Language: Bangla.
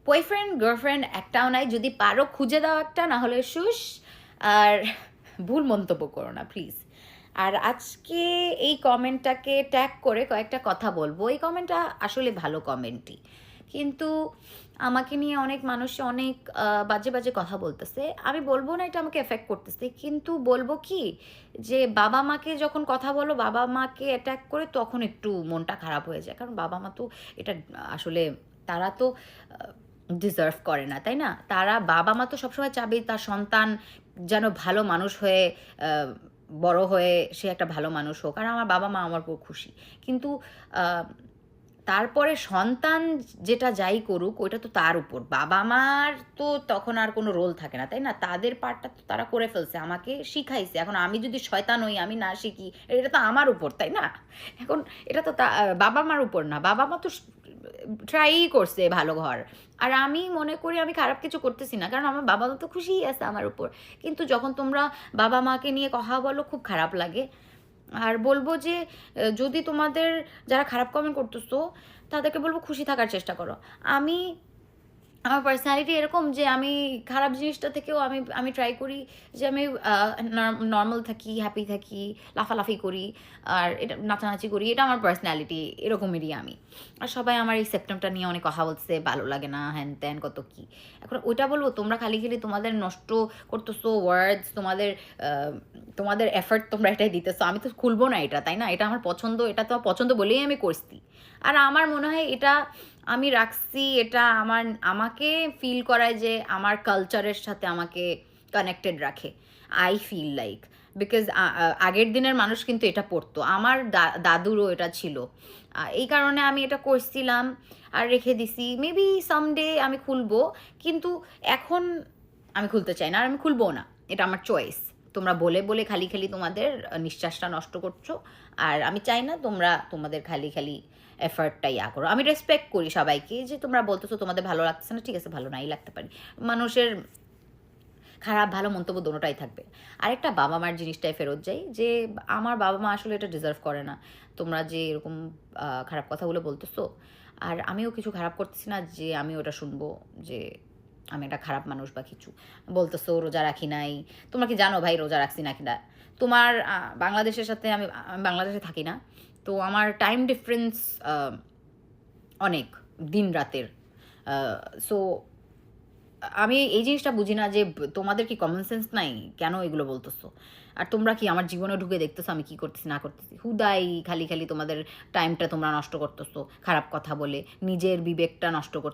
বয়ফ্রেন্ড গার্লফ্রেন্ড একটাও নাই, যদি পারো খুঁজে দাও একটা, না হলে শুস। আর ভুল মন্তব্য করো না প্লিজ। আর আজকে এই কমেন্টটাকে ট্যাগ করে কয়েকটা কথা বলবো। এই কমেন্টটা আসলে ভালো কমেন্টই, কিন্তু আমাকে নিয়ে অনেক মানুষ অনেক বাজে বাজে কথা বলতেছে। আমি বলবো না এটা আমাকে এফেক্ট করতেছে, কিন্তু বলবো কি যে বাবা মাকে যখন কথা বলো, বাবা মাকে অ্যাটাক করে, তখন একটু মনটা খারাপ হয়ে যায়। কারণ বাবা মা তো এটা আসলে, তারা তো ডিজার্ভ করে না, তাই না? তারা বাবা মা তো সবসময় চাবে তার সন্তান যেন ভালো মানুষ হয়ে আহ, বড় হয়ে সে একটা ভালো মানুষ হোক। আর আমার বাবা মা আমার উপর খুশি, কিন্তু আহ, তারপরে সন্তান যেটা যাই করুক ওইটা তো তার উপর, বাবা মার তো তখন আর কোনো রোল থাকে না, তাই না? তাদের পার্টটা তো তারা করে ফেলছে, আমাকে শিখাইছে। এখন আমি যদি শয়তান হই, আমি না শিখি, এটা তো আমার উপর, তাই না? এখন এটা তো বাবা মার উপর না, বাবা মা তো ট্রাই করছে ভালো ঘর। আর আমি মনে করি আমি খারাপ কিছু করতেছি না, কারণ আমার বাবা মা তো খুশিই আছে আমার উপর। কিন্তু যখন তোমরা বাবা মাকে নিয়ে কথা বলো, খুব খারাপ লাগে। আর বলবো যে যদি তোমাদের যারা খারাপ কমেন্ট করতেছো, তাদেরকে বলবো খুশি থাকার চেষ্টা করো। আমি, আমার পার্সোনালিটি এরকম যে আমি খারাপ জিনিসটা থেকেও আমি আমি ট্রাই করি যে আমি নর্মাল থাকি, হ্যাপি থাকি, লাফালাফি করি, আর এটা নাচানাচি করি। এটা আমার পার্সোনালিটি, এরকমেরই আমি। আর সবাই আমার এই সেপ্টেমটা নিয়ে অনেক কথা বলছে, ভালো লাগে না, হ্যান ত্যান কত কি। এখন ওইটা বলবো, তোমরা খালি খালি তোমাদের নষ্ট করতেছো ওয়ার্ডস, তোমাদের এফর্ট তোমরা এটাই দিতেছো। আমি তো খুলবো না এটা, তাই না? এটা আমার পছন্দ, এটা তো পছন্দ বলেই আমি করছি। আর আমার মনে হয় এটা আমি রাখছি, এটা আমাকে ফিল করায় যে আমার কালচারের সাথে আমাকে কানেক্টেড রাখে। আই ফিল লাইক, বিকজ আগের দিনের মানুষ কিন্তু এটা পড়তো, আমার দাদুরও এটা ছিল। এই কারণে আমি এটা করছিলাম আর রেখে দিছি। মেবি সামডে আমি খুলবো, কিন্তু এখন আমি খুলতে চাই না, আর আমি খুলবো না। এটা আমার চয়েস। তোমরা বলে বলে খালি খালি তোমাদের নিঃশ্বাসটা নষ্ট করছো, আর আমি চাই না তোমরা তোমাদের খালি খালি এফার্টটা করো। আমি রেসপেক্ট করি সবাইকে, যে তোমরা বলতেছো তোমাদের ভালো লাগতেছে না, ঠিক আছে, ভালো নাই লাগতে পারি। মানুষের খারাপ ভালো মন্তব্য দোনোটাই থাকবে। আরেকটা বাবা মার জিনিসটাই ফেরত যাই, যে আমার বাবা মা আসলে এটা ডিজার্ভ করে না। তোমরা যে এরকম খারাপ কথাগুলো বলতেছো, আর আমিও কিছু খারাপ করতেছি না যে আমি ওটা শুনবো যে আমি একটা খারাপ মানুষ বা কিছু। বলতেছো রোজা রাখি নাই, তোমরা কি জানো ভাই রোজা রাখছি নাকি না? তোমার বাংলাদেশের সাথে আমি বাংলাদেশে থাকি না, তো আমার টাইম ডিফারেন্স অনেক, দিন রাতের। সো আমি এই জিনিসটা বুঝি না যে তোমাদের কি কমন সেন্স নাই, কেন এগুলো বলতেছো? আর তোমরা কি আমার জীবনে ঢুকে দেখতেছো আমি কি করতেছি না করতেছি? হুদাই খালি খালি তোমাদের টাইমটা তোমরা নষ্ট করতেছো খারাপ কথা বলে, নিজের বিবেকটা নষ্ট করতেছো।